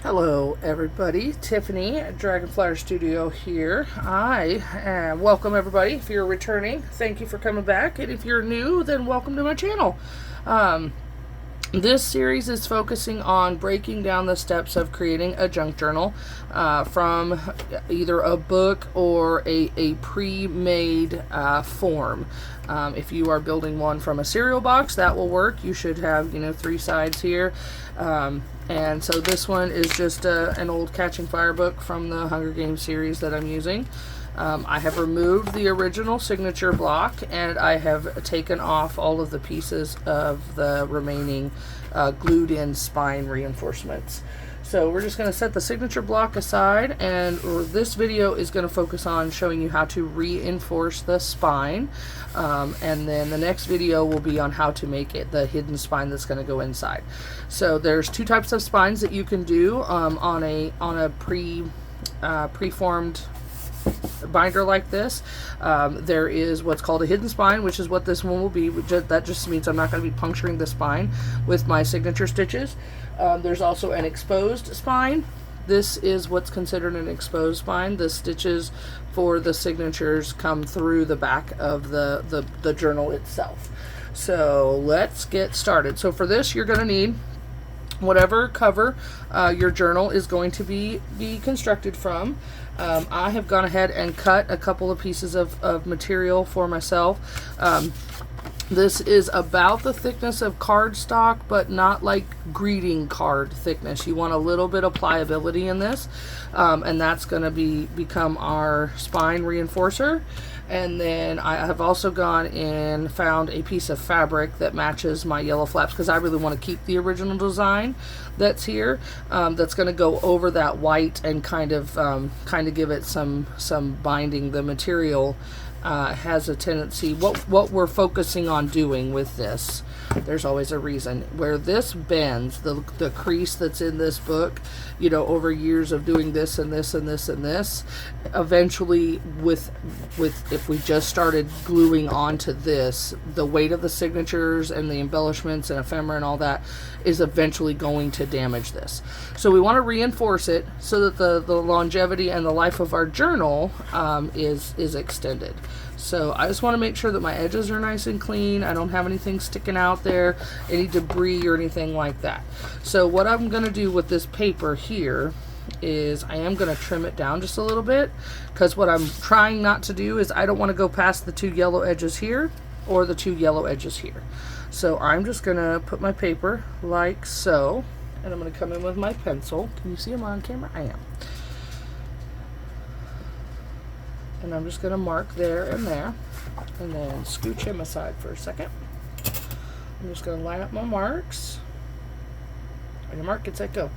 Hello everybody, Tiffany at Dragonflyer Studio here. I welcome everybody. If you're returning, thank you for coming back, and if you're new, then welcome to my channel. This series is focusing on breaking down the steps of creating a junk journal from either a book or a pre-made form. If you are building one from a cereal box, that will work. You should have, 3 sides here. And so this one is just an old Catching Fire book from the Hunger Games series that I'm using. I have removed the original signature block, and I have taken off all of the pieces of the remaining glued in spine reinforcements. So we're just going to set the signature block aside, and this video is going to focus on showing you how to reinforce the spine, and then the next video will be on how to make it the hidden spine that's going to go inside. So there's 2 types of spines that you can do on a preformed binder like this. There is what's called a hidden spine, which is what this one will be. That just means I'm not going to be puncturing the spine with my signature stitches. There's also an exposed spine. This is what's considered an exposed spine. The stitches for the signatures come through the back of the journal itself. So let's get started. So for this, you're going to need whatever cover your journal is going to be constructed from. I have gone ahead and cut a couple of pieces of material for myself. This is about the thickness of cardstock, but not like greeting card thickness. You want a little bit of pliability in this, and that's going to become our spine reinforcer. And then I have also gone and found a piece of fabric that matches my yellow flaps, because I really want to keep the original design that's here. That's going to go over that white and kind of give it some binding. The material has a tendency, what we're focusing on doing with this, there's always a reason. Where this bends, the crease that's in this book, over years of doing this and this and this and this, eventually if we just started gluing onto this, the weight of the signatures and the embellishments and ephemera and all that is eventually going to damage this. So we want to reinforce it so that the longevity and the life of our journal is extended. So I just want to make sure that my edges are nice and clean. I don't have anything sticking out there, any debris or anything like that. So what I'm going to do with this paper here is I am going to trim it down just a little bit, because what I'm trying not to do is I don't want to go past the 2 yellow edges here or the 2 yellow edges here. So I'm just going to put my paper like so, and I'm going to come in with my pencil. Can you see them on camera? I am. And I'm just going to mark there and there, and then scooch him aside for a second. I'm just going to line up my marks. On your mark, get set, go.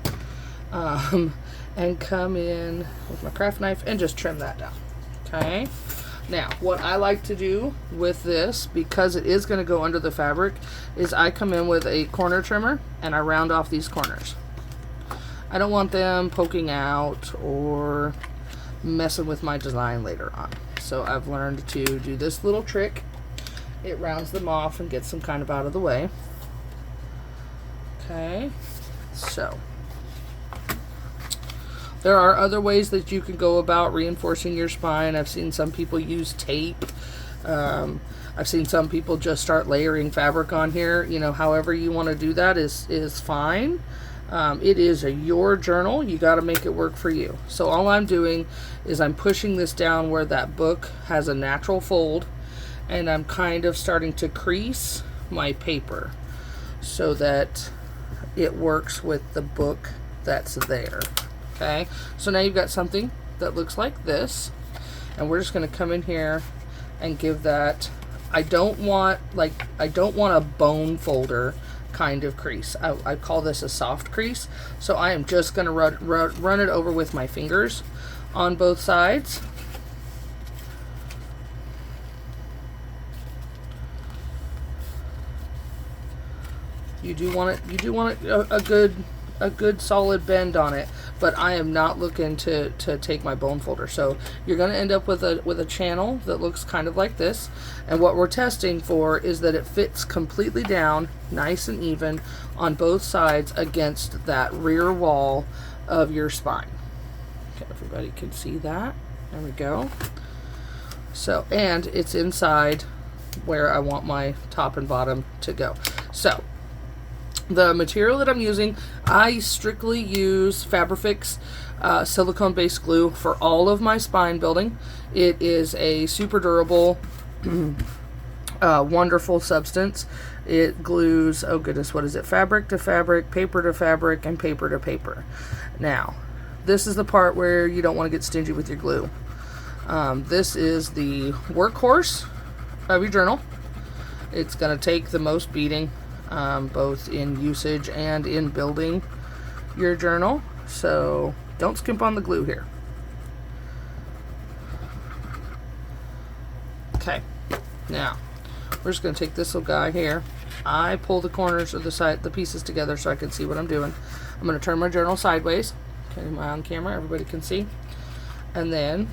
And come in with my craft knife and just trim that down. Okay. Now, what I like to do with this, because it is going to go under the fabric, is I come in with a corner trimmer and I round off these corners. I don't want them poking out or messing with my design later on. So I've learned to do this little trick. It rounds them off and gets them kind of out of the way. Okay, so there are other ways that you can go about reinforcing your spine. I've seen some people use tape. I've seen some people just start layering fabric on here. However you want to do that is fine. It is your journal. You got to make it work for you. So all I'm doing is I'm pushing this down where that book has a natural fold, and I'm kind of starting to crease my paper so that it works with the book that's there. Okay, so now you've got something that looks like this, and we're just going to come in here and give that, I don't want a bone folder kind of crease. I call this a soft crease. So I am just going to run it over with my fingers on both sides. You do want a good solid bend on it, but I am not looking to take my bone folder. So you're going to end up with a channel that looks kind of like this, and what we're testing for is that it fits completely down, nice and even on both sides against that rear wall of your spine. Okay, everybody can see that. There we go. So, and it's inside where I want my top and bottom to go. So, the material that I'm using, I strictly use Fabrifix silicone-based glue for all of my spine building. It is a super durable, wonderful substance. It glues, oh goodness, what is it? Fabric to fabric, paper to fabric, and paper to paper. Now, this is the part where you don't want to get stingy with your glue. This is the workhorse of your journal. It's going to take the most beating, both in usage and in building your journal. So don't skimp on the glue here. Okay, now we're just going to take this little guy here. I pull the corners of the pieces together so I can see what I'm doing. I'm going to turn my journal sideways. Okay, am I on camera? Everybody can see. And then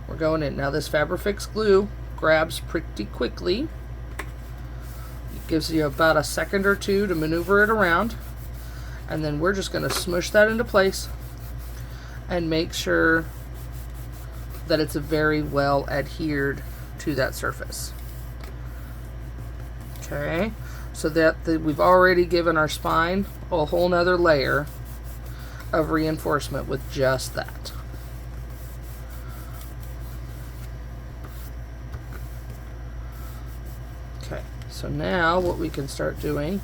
we're going in. Now this Fabrifix glue grabs pretty quickly. It gives you about a second or two to maneuver it around. And then we're just going to smush that into place and make sure that it's very well adhered to that surface. Okay, so that we've already given our spine a whole nother layer of reinforcement with just that. Okay, so now what we can start doing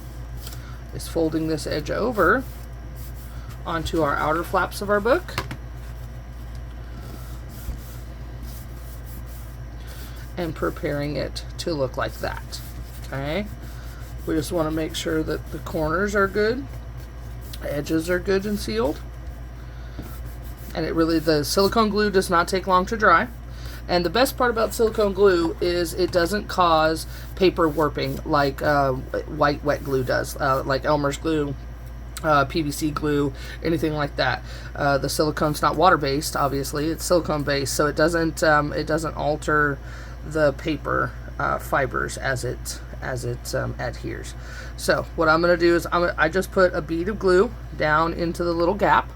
is folding this edge over onto our outer flaps of our book. And preparing it to look like that. Okay, we just want to make sure that the corners are good, edges are good and sealed, and the silicone glue does not take long to dry. And the best part about silicone glue is it doesn't cause paper warping like white wet glue does, like Elmer's glue, PVC glue, anything like that. The silicone's not water based, obviously; it's silicone based, so it doesn't alter the paper fibers as it adheres. So what I'm going to do is I just put a bead of glue down into the little gap,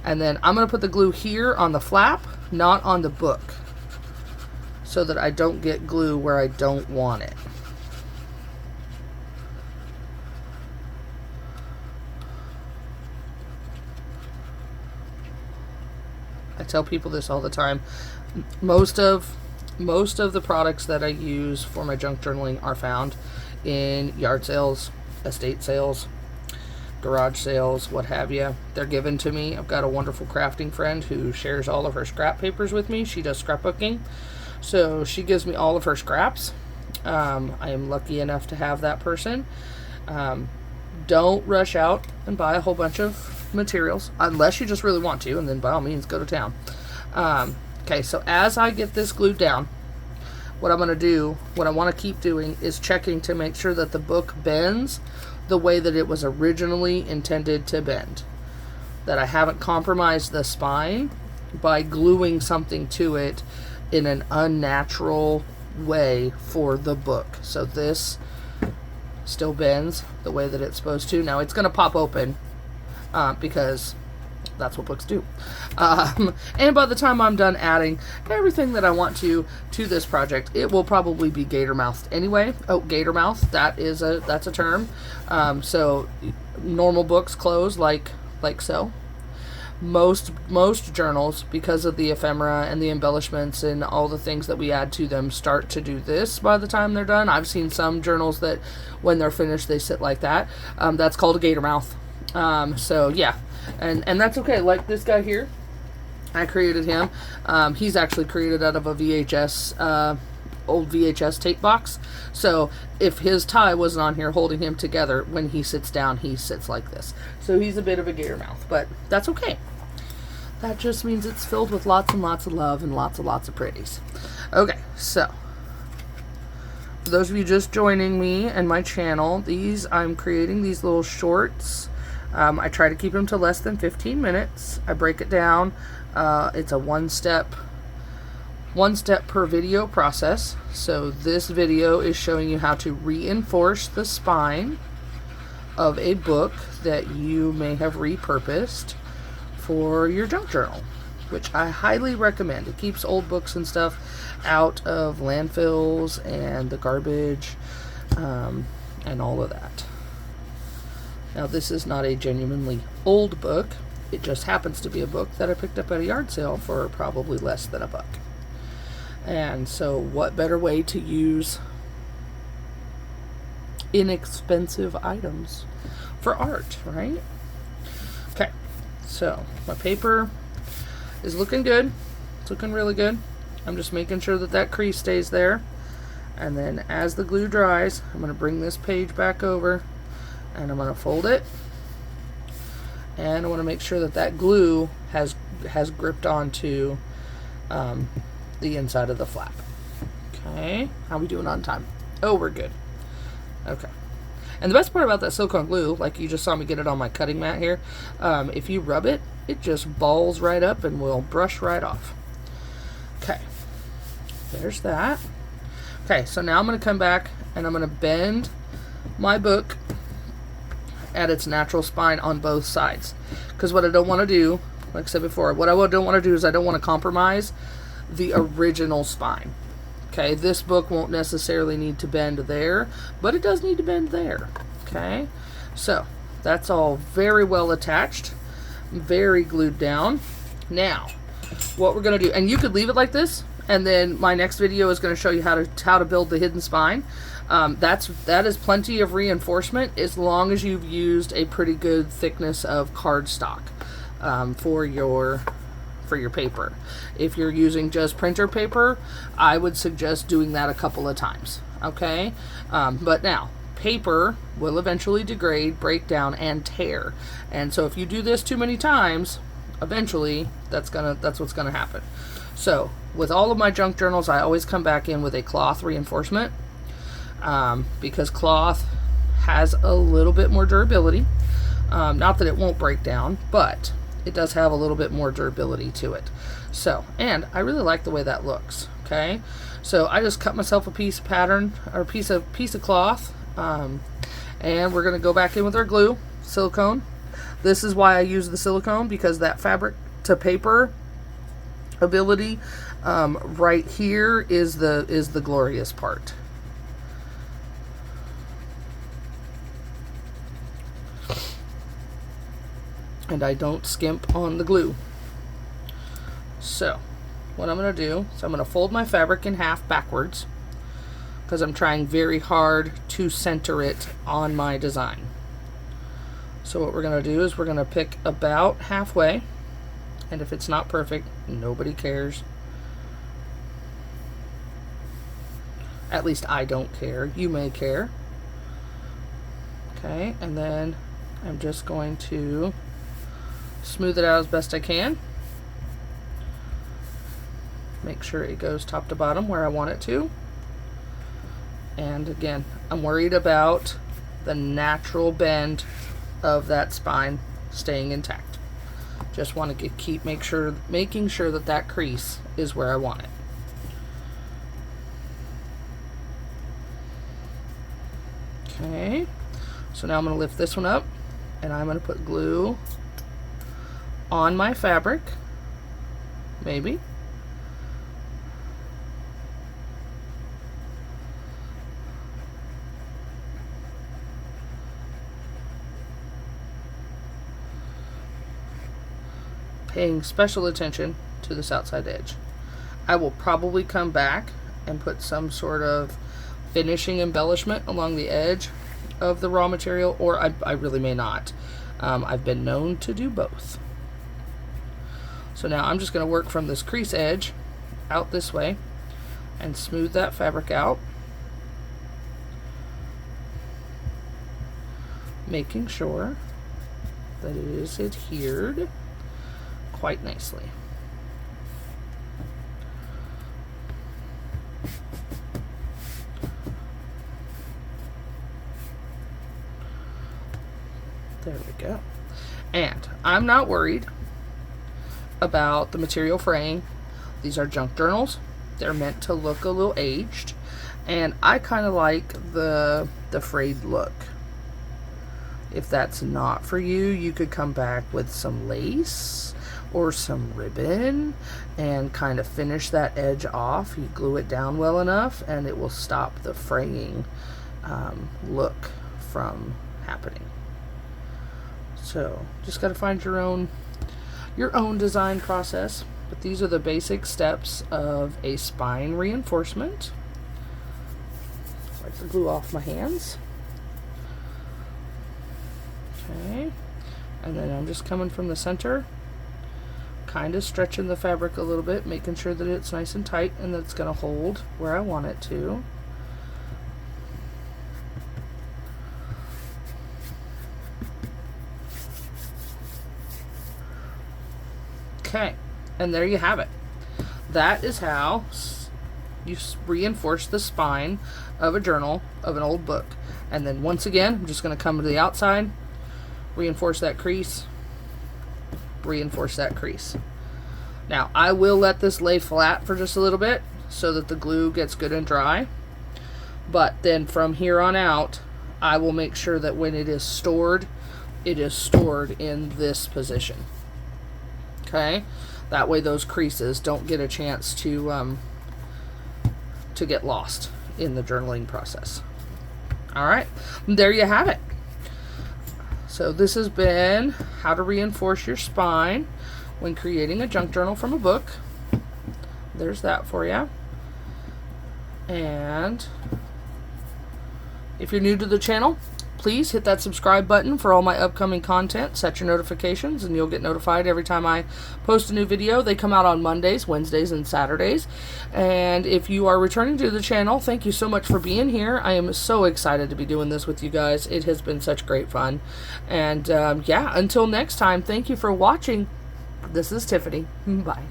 and then I'm going to put the glue here on the flap, not on the book, so that I don't get glue where I don't want it. I tell people this all the time. Most of the products that I use for my junk journaling are found in yard sales, estate sales, garage sales, what have you. They're given to me. I've got a wonderful crafting friend who shares all of her scrap papers with me. She does scrapbooking, so she gives me all of her scraps. I am lucky enough to have that person. Don't rush out and buy a whole bunch of materials unless you just really want to, and then by all means go to town. Okay, so as I get this glued down, what I'm going to do, what I want to keep doing is checking to make sure that the book bends the way that it was originally intended to bend. That I haven't compromised the spine by gluing something to it in an unnatural way for the book. So this still bends the way that it's supposed to. Now it's going to pop open because that's what books do. And by the time I'm done adding everything that I want to this project, it will probably be gator mouthed anyway. Oh, gator mouth, that's a term. So normal books close like so. Most journals, because of the ephemera and the embellishments and all the things that we add to them, start to do this by the time they're done. I've seen some journals that when they're finished they sit like that. That's called a gator mouth. So yeah. And that's okay. Like this guy here, I created him. He's actually created out of a VHS, old VHS tape box. So if his tie wasn't on here holding him together, when he sits down, he sits like this. So he's a bit of a gator mouth, but that's okay. That just means it's filled with lots and lots of love and lots of pretties. Okay, so for those of you just joining me and my channel, I'm creating these little shorts. I try to keep them to less than 15 minutes. I break it down. It's a one step per video process. So this video is showing you how to reinforce the spine of a book that you may have repurposed for your junk journal, which I highly recommend. It keeps old books and stuff out of landfills and the garbage, and all of that. Now, this is not a genuinely old book. It just happens to be a book that I picked up at a yard sale for probably less than $1. And so what better way to use inexpensive items for art, right? Okay, so my paper is looking good. It's looking really good. I'm just making sure that that crease stays there. And then as the glue dries, I'm going to bring this page back over and I'm going to fold it. And I want to make sure that that glue has gripped onto the inside of the flap. Okay, how are we doing on time? Oh, we're good. Okay. And the best part about that silicone glue, like you just saw me get it on my cutting mat here, if you rub it, it just balls right up and will brush right off. Okay, there's that. Okay, so now I'm going to come back and I'm going to bend my book at its natural spine on both sides. Because what I don't want to do, like I said before, what I don't want to do is I don't want to compromise the original spine. Okay, this book won't necessarily need to bend there, but it does need to bend there. Okay, so that's all very well attached, very glued down. Now, what we're going to do, and you could leave it like this, and then my next video is going to show you how to build the hidden spine. That is plenty of reinforcement as long as you've used a pretty good thickness of cardstock for your paper. If you're using just printer paper, I would suggest doing that a couple of times. Okay, but now paper will eventually degrade, break down, and tear. And so if you do this too many times, eventually that's what's gonna happen. So with all of my junk journals, I always come back in with a cloth reinforcement because cloth has a little bit more durability. Not that it won't break down, but it does have a little bit more durability to it. So, and I really like the way that looks. Okay, so I just cut myself a piece of pattern or a piece of cloth, and we're gonna go back in with our glue, silicone. This is why I use the silicone, because that fabric to paper ability right here is the glorious part. And I don't skimp on the glue. So what I'm going to do is I'm going to fold my fabric in half backwards because I'm trying very hard to center it on my design. So what we're going to do is we're going to pick about halfway, and if it's not perfect, nobody cares. At least I don't care. You may care. Okay, and then I'm just going to smooth it out as best I can. Make sure it goes top to bottom where I want it to. And again, I'm worried about the natural bend of that spine staying intact. Just want to making sure that that crease is where I want it. Okay, so now I'm going to lift this one up and I'm going to put glue on my fabric, maybe. Paying special attention to this outside edge. I will probably come back and put some sort of finishing embellishment along the edge of the raw material, or I really may not. I've been known to do both. So now I'm just going to work from this crease edge out this way and smooth that fabric out, making sure that it is adhered quite nicely. There we go. And I'm not worried about the material fraying. These are junk journals. They're meant to look a little aged, and I kind of like the frayed look. If that's not for you, you could come back with some lace or some ribbon and kind of finish that edge off. You glue it down well enough and it will stop the fraying look from happening. So just got to find your own design process. But these are the basic steps of a spine reinforcement. Wipe the glue off my hands. Okay, and then I'm just coming from the center, kind of stretching the fabric a little bit, making sure that it's nice and tight and that it's going to hold where I want it to. Okay, and there you have it. That is how you reinforce the spine of a journal, of an old book. And then once again, I'm just going to come to the outside, reinforce that crease, reinforce that crease. Now, I will let this lay flat for just a little bit so that the glue gets good and dry. But then from here on out, I will make sure that when it is stored in this position. Okay? That way those creases don't get a chance to get lost in the journaling process. All right, there you have it. So this has been how to reinforce your spine when creating a junk journal from a book. There's that for you. And if you're new to the channel, please hit that subscribe button for all my upcoming content. Set your notifications and you'll get notified every time I post a new video. They come out on Mondays, Wednesdays, and Saturdays. And if you are returning to the channel, thank you so much for being here. I am so excited to be doing this with you guys. It has been such great fun. And yeah, until next time, thank you for watching. This is Tiffany. Bye.